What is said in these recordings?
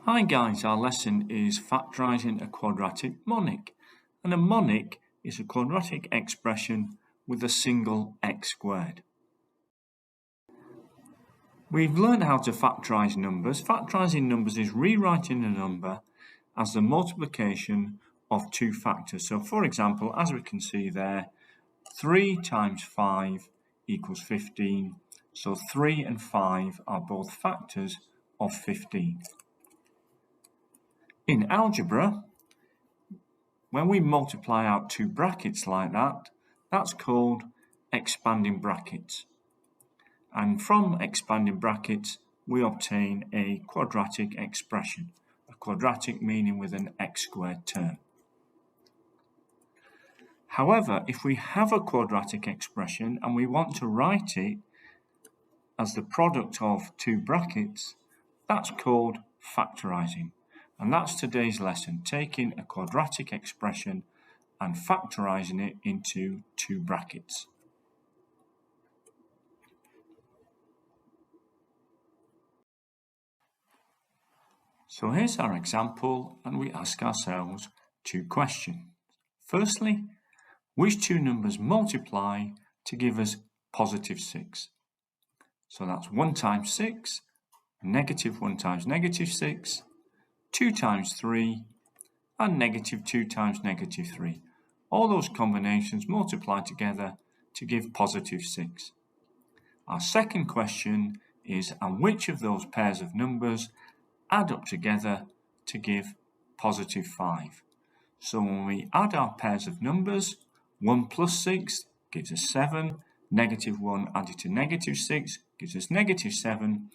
Hi guys, our lesson is factorising a quadratic monic. And a monic is a quadratic expression with a single x squared. We've learned how to factorise numbers. Factorising numbers is rewriting a number as the multiplication of two factors. So for example, as we can see there, 3 times 5 equals 15. So 3 and 5 are both factors of 15. In algebra, when we multiply out two brackets like that, that's called expanding brackets. And from expanding brackets, we obtain a quadratic expression. A quadratic meaning with an x squared term. However, if we have a quadratic expression and we want to write it as the product of two brackets, that's called factorising. And that's today's lesson, taking a quadratic expression and factorising it into two brackets. So here's our example, and we ask ourselves two questions. Firstly, which two numbers multiply to give us positive 6? So that's 1 times 6, negative 1 times negative 6, 2 times 3, and negative 2 times negative 3. All those combinations multiply together to give positive 6. Our second question is, and which of those pairs of numbers add up together to give positive 5? So when we add our pairs of numbers, 1 plus 6 gives us 7, negative 1 added to negative 6 gives us negative 7,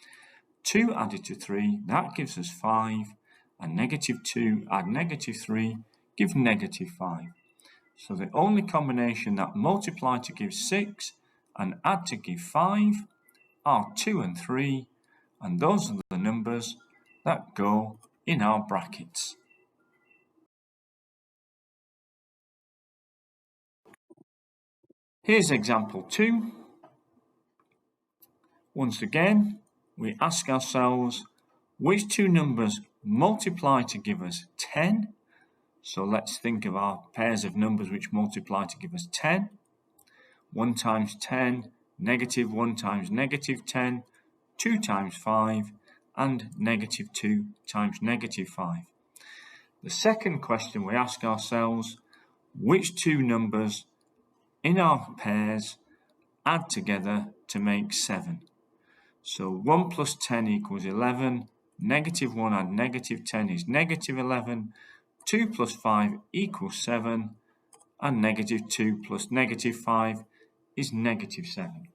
2 added to 3, that gives us 5, and negative 2 add negative 3 give negative 5. So the only combination that multiply to give 6 and add to give 5 are 2 and 3, and those are the numbers that go in our brackets. Here's example 2. Once again, we ask ourselves which two numbers multiply to give us 10. So let's think of our pairs of numbers which multiply to give us 10. 1 times 10, negative 1 times negative 10, 2 times 5, and negative 2 times negative 5. The second question we ask ourselves, which two numbers in our pairs add together to make 7? So 1 plus 10 equals 11, negative 1 add negative 10 is negative 11, 2 plus 5 equals 7, and negative 2 plus negative 5 is negative 7.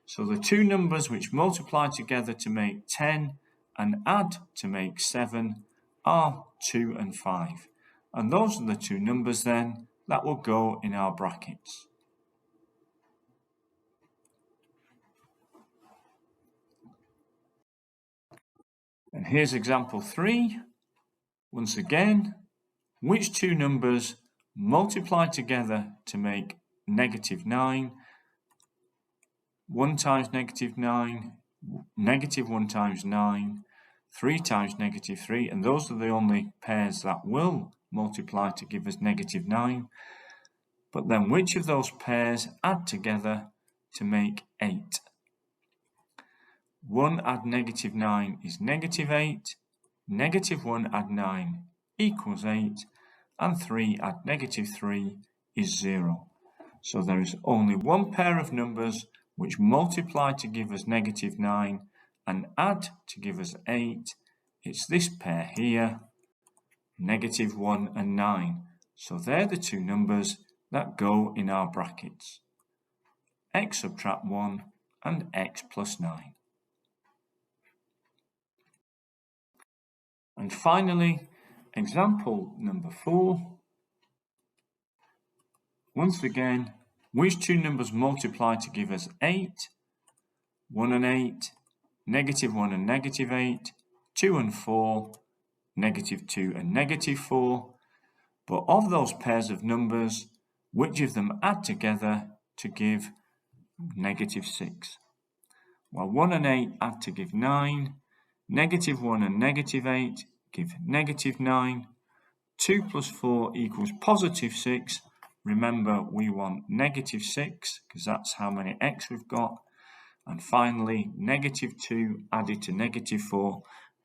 So the two numbers which multiply together to make 10 and add to make 7 are 2 and 5. And those are the two numbers then that will go in our brackets. And here's example 3. Once again, which two numbers multiply together to make negative 9? 1 times negative 9, negative 1 times 9, 3 times negative 3, and those are the only pairs that will multiply to give us negative 9. But then which of those pairs add together to make 8? 1 add negative 9 is negative 8, negative 1 add 9 equals 8, and 3 add negative 3 is 0. So there is only one pair of numbers which multiply to give us negative 9 and add to give us 8. It's this pair here, negative 1 and 9. So they're the two numbers that go in our brackets. X subtract 1 and x plus 9. And finally, example number 4. Once again, which two numbers multiply to give us 8? 1 and 8, negative 1 and negative 8, 2 and 4, negative 2 and negative 4. But of those pairs of numbers, which of them add together to give negative 6? Well, 1 and 8 add to give 9, negative 1 and negative 8 give negative 9. 2 plus 4 equals positive 6. Remember, we want negative 6 because that's how many x we've got. And finally, negative 2 added to negative 4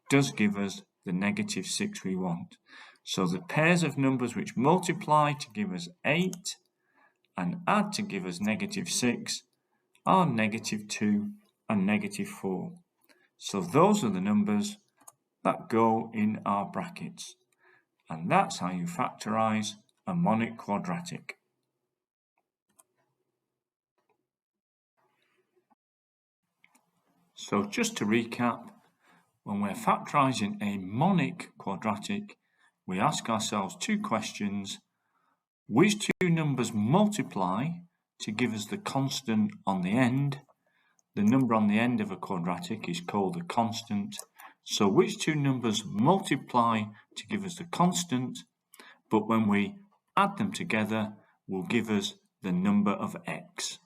does give us the negative 6 we want. So the pairs of numbers which multiply to give us 8 and add to give us negative 6 are negative 2 and negative 4. So those are the numbers that go in our brackets. And that's how you factorize a monic quadratic. So just to recap, when we're factorizing a monic quadratic, we ask ourselves two questions. Which two numbers multiply to give us the constant on the end? The number on the end of a quadratic is called a constant. So which two numbers multiply to give us the constant, but when we add them together will give us the number of x?